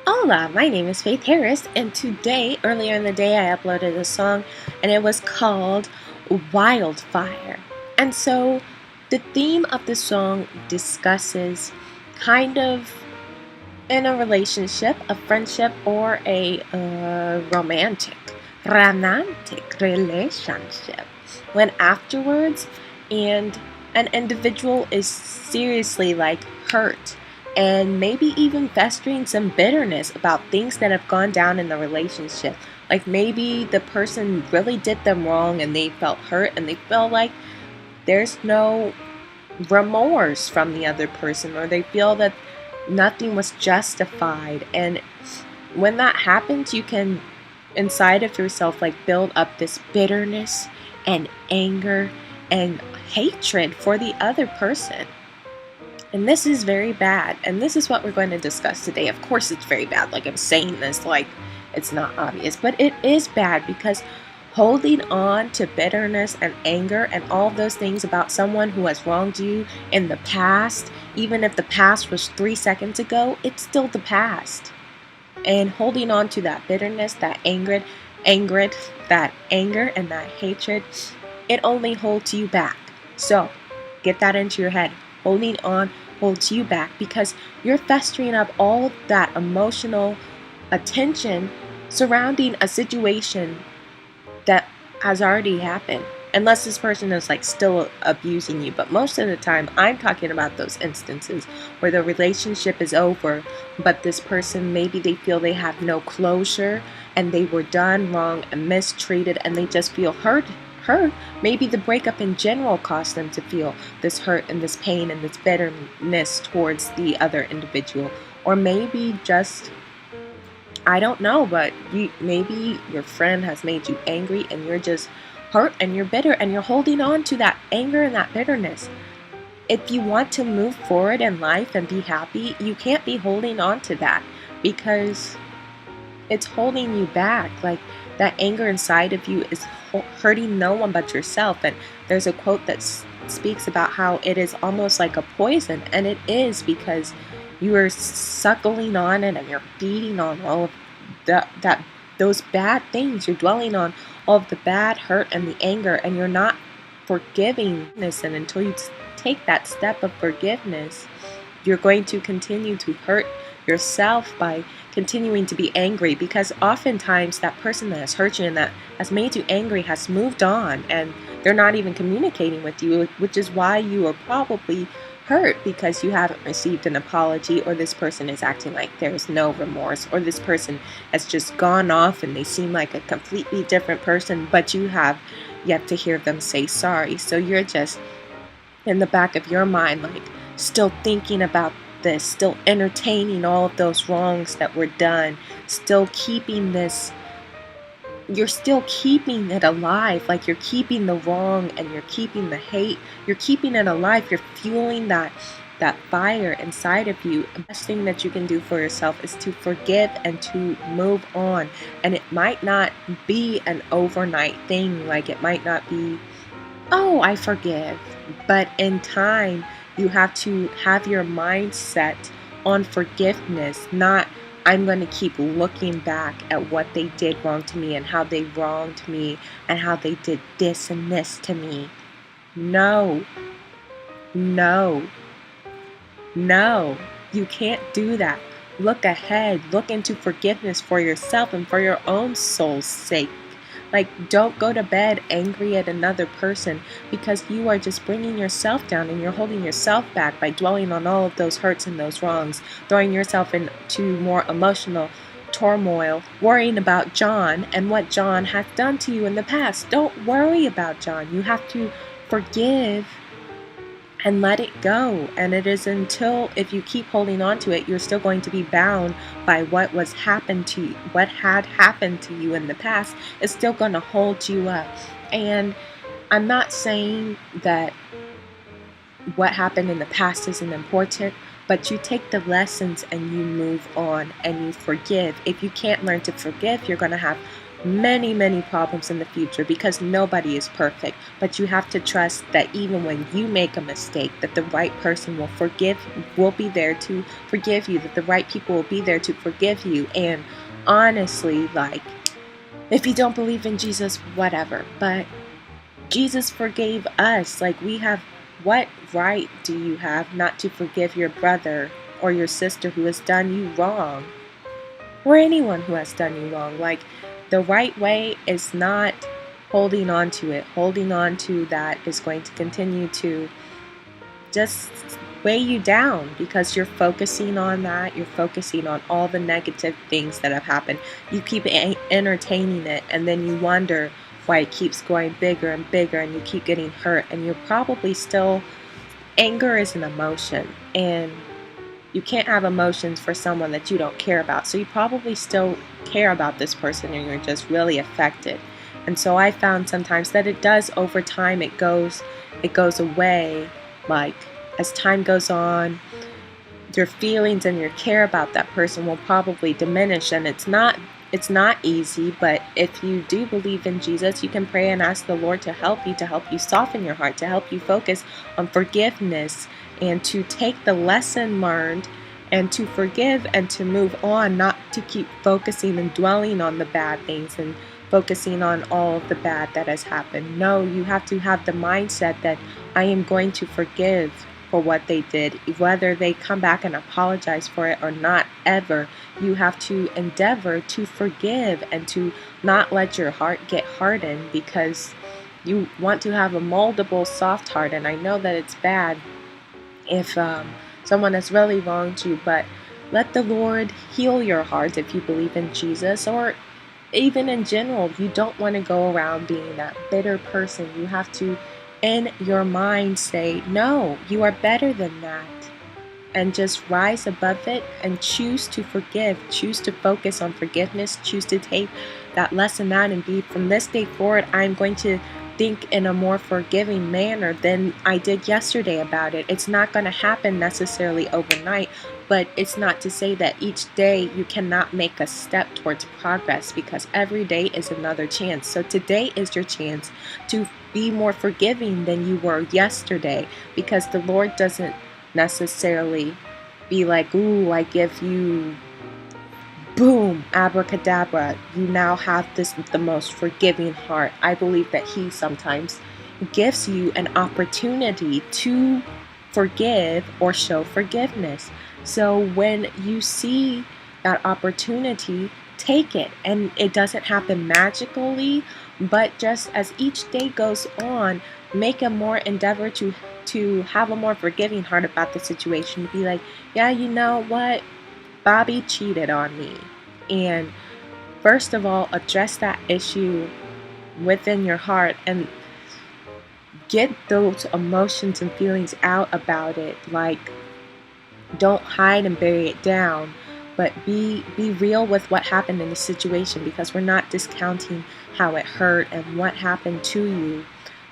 Hola, my name is Faith Harris, and today, earlier in the day, I uploaded a song and it was called Wildfire. And so, the theme of the song discusses kind of in a relationship, a friendship, or a romantic relationship. When afterwards, and an individual is seriously hurt and maybe even festering some bitterness about things that have gone down in the relationship. Like maybe the person really did them wrong and they felt hurt and they feel like there's no remorse from the other person, or they feel that nothing was justified. And when that happens, you can inside of yourself build up this bitterness and anger and hatred for the other person. And this is very bad. And this is what we're going to discuss today. Of course, it's very bad. I'm saying this it's not obvious, but it is bad because holding on to bitterness and anger and all those things about someone who has wronged you in the past, even if the past was 3 seconds ago, it's still the past. And holding on to that bitterness, that anger, that anger and that hatred, it only holds you back. So get that into your head. Holding on holds you back because you're festering up all that emotional attention surrounding a situation that has already happened. Unless this person is still abusing you. But most of the time, I'm talking about those instances where the relationship is over, but this person, maybe they feel they have no closure and they were done wrong and mistreated and they just feel hurt. Maybe the breakup in general caused them to feel this hurt and this pain and this bitterness towards the other individual. Or maybe just, I don't know, but maybe your friend has made you angry and you're just hurt and you're bitter and you're holding on to that anger and that bitterness. If you want to move forward in life and be happy, you can't be holding on to that because it's holding you back. That anger inside of you is hurting no one but yourself. And there's a quote that speaks about how it is almost like a poison, and it is because you are suckling on it and you're feeding on all of those bad things. You're dwelling on all of the bad hurt and the anger, and you're not forgiving this. And until you take that step of forgiveness, you're going to continue to hurt yourself by continuing to be angry, because oftentimes that person that has hurt you and that has made you angry has moved on and they're not even communicating with you, which is why you are probably hurt, because you haven't received an apology, or this person is acting like there's no remorse, or this person has just gone off and they seem like a completely different person, but you have yet to hear them say sorry. So you're just in the back of your mind still thinking about this, still entertaining all of those wrongs that were done, still keeping this, you're still keeping it alive. You're keeping the wrong and you're keeping the hate, you're keeping it alive, you're fueling that fire inside of you. The best thing that you can do for yourself is to forgive and to move on. And it might not be an overnight thing. It might not be, oh, I forgive. But in time, you have to have your mindset on forgiveness, not I'm going to keep looking back at what they did wrong to me and how they wronged me and how they did this and this to me. No, no, no, you can't do that. Look ahead, look into forgiveness for yourself and for your own soul's sake. Don't go to bed angry at another person, because you are just bringing yourself down and you're holding yourself back by dwelling on all of those hurts and those wrongs, throwing yourself into more emotional turmoil, worrying about John and what John has done to you in the past. Don't worry about John. You have to forgive and let it go. And it is until, if you keep holding on to it, you're still going to be bound by what had happened to you in the past. It's still going to hold you up. And I'm not saying that what happened in the past isn't important, but you take the lessons and you move on and you forgive. If you can't learn to forgive, you're going to have many, many problems in the future because nobody is perfect. But you have to trust that even when you make a mistake, that the right person will be there to forgive you, that the right people will be there to forgive you. And honestly, like, if you don't believe in Jesus, whatever. But Jesus forgave us. Like, what right do you have not to forgive your brother or your sister who has done you wrong? Or anyone who has done you wrong. Like, the right way is not holding on to it. Holding on to that is going to continue to just weigh you down because you're focusing on that. You're focusing on all the negative things that have happened. You keep entertaining it, and then you wonder why it keeps going bigger and bigger, and you keep getting hurt, and you're probably still, anger is an emotion, and you can't have emotions for someone that you don't care about. So you probably still care about this person, and you're just really affected. And so I found sometimes that it does, over time, it goes away. Like, as time goes on, your feelings and your care about that person will probably diminish, and it's not easy. But if you do believe in Jesus, you can pray and ask the Lord to help you soften your heart, to help you focus on forgiveness, and to take the lesson learned and to forgive and to move on, not to keep focusing and dwelling on the bad things and focusing on all of the bad that has happened. No, you have to have the mindset that I am going to forgive for what they did, whether they come back and apologize for it or not. Ever, you have to endeavor to forgive and to not let your heart get hardened, because you want to have a moldable, soft heart. And I know that it's bad if someone has really wronged you, but let the Lord heal your heart if you believe in Jesus. Or even in general, you don't want to go around being that bitter person. You have to, in your mind, say, no, you are better than that. And just rise above it and choose to forgive. Choose to focus on forgiveness. Choose to take that lesson out and be, from this day forward, I'm going to think in a more forgiving manner than I did yesterday about it. It's not going to happen necessarily overnight, but it's not to say that each day you cannot make a step towards progress, because every day is another chance. So today is your chance to be more forgiving than you were yesterday, because the Lord doesn't necessarily be like, ooh, I give you, boom, abracadabra, you now have the most forgiving heart. I believe that He sometimes gives you an opportunity to forgive or show forgiveness. So when you see that opportunity, take it. And it doesn't happen magically, but just as each day goes on, make a more endeavor to have a more forgiving heart about the situation. Be like, yeah, you know what? Bobby cheated on me. And first of all, address that issue within your heart and get those emotions and feelings out about it. Like, don't hide and bury it down, but be real with what happened in the situation, because we're not discounting how it hurt and what happened to you.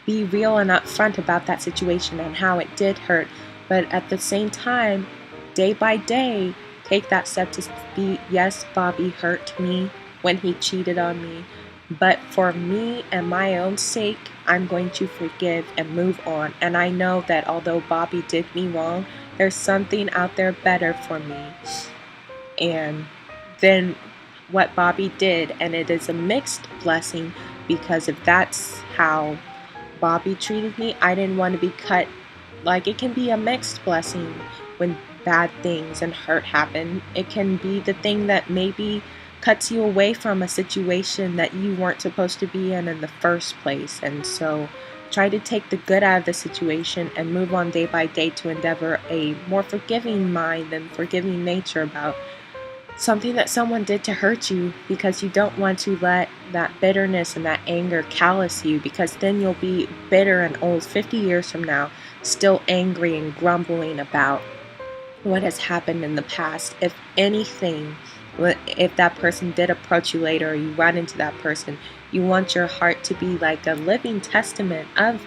Be real and upfront about that situation and how it did hurt, but at the same time, day by day, take that step to be, yes, Bobby hurt me when he cheated on me, but for me and my own sake, I'm going to forgive and move on. And I know that although Bobby did me wrong, there's something out there better for me and then what Bobby did. And it is a mixed blessing, because if that's how Bobby treated me, I didn't want to be cut. Like, it can be a mixed blessing when bad things and hurt happen. It can be the thing that maybe cuts you away from a situation that you weren't supposed to be in the first place. And so try to take the good out of the situation and move on day by day to endeavor a more forgiving mind and forgiving nature about something that someone did to hurt you, because you don't want to let that bitterness and that anger callous you, because then you'll be bitter and old 50 years from now, still angry and grumbling about what has happened in the past. If anything, if that person did approach you later or you run into that person, you want your heart to be like a living testament of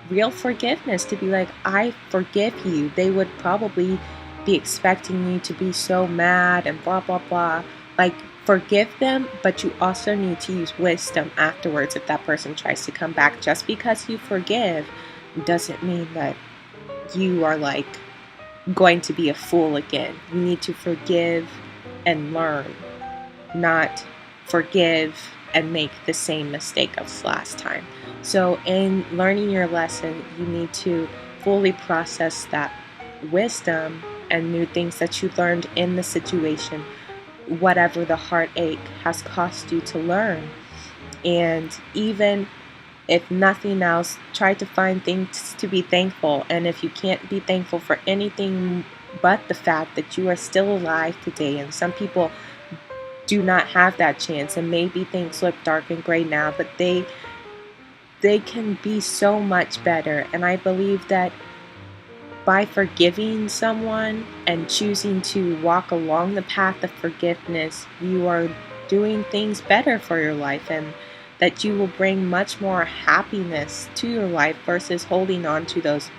real forgiveness, to be like, I forgive you. They would probably be expecting you to be so mad and blah, blah, blah. Like, forgive them, but you also need to use wisdom afterwards if that person tries to come back. Just because you forgive doesn't mean that you are like going to be a fool again. You need to forgive and learn, not forgive and make the same mistake as last time. So, in learning your lesson, you need to fully process that wisdom and new things that you learned in the situation, whatever the heartache has cost you to learn. And even if nothing else, try to find things to be thankful. And if you can't be thankful for anything but the fact that you are still alive today, and some people do not have that chance, and maybe things look dark and gray now, but they can be so much better. And I believe that by forgiving someone and choosing to walk along the path of forgiveness, you are doing things better for your life, and that you will bring much more happiness to your life versus holding on to those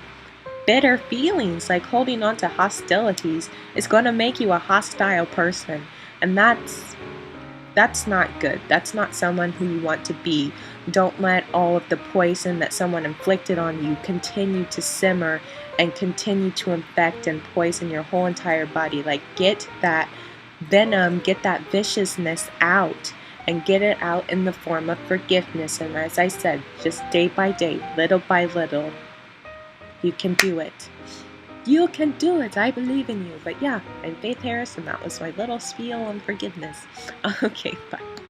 bitter feelings. Like, holding on to hostilities is going to make you a hostile person, and that's not good. That's not someone who you want to be. Don't let all of the poison that someone inflicted on you continue to simmer and continue to infect and poison your whole entire body. Like, get that venom, get that viciousness out, and get it out in the form of forgiveness. And as I said, just day by day, little by little, you can do it. You can do it. I believe in you. But yeah, I'm Faith Harris, and that was my little spiel on forgiveness. Okay, bye.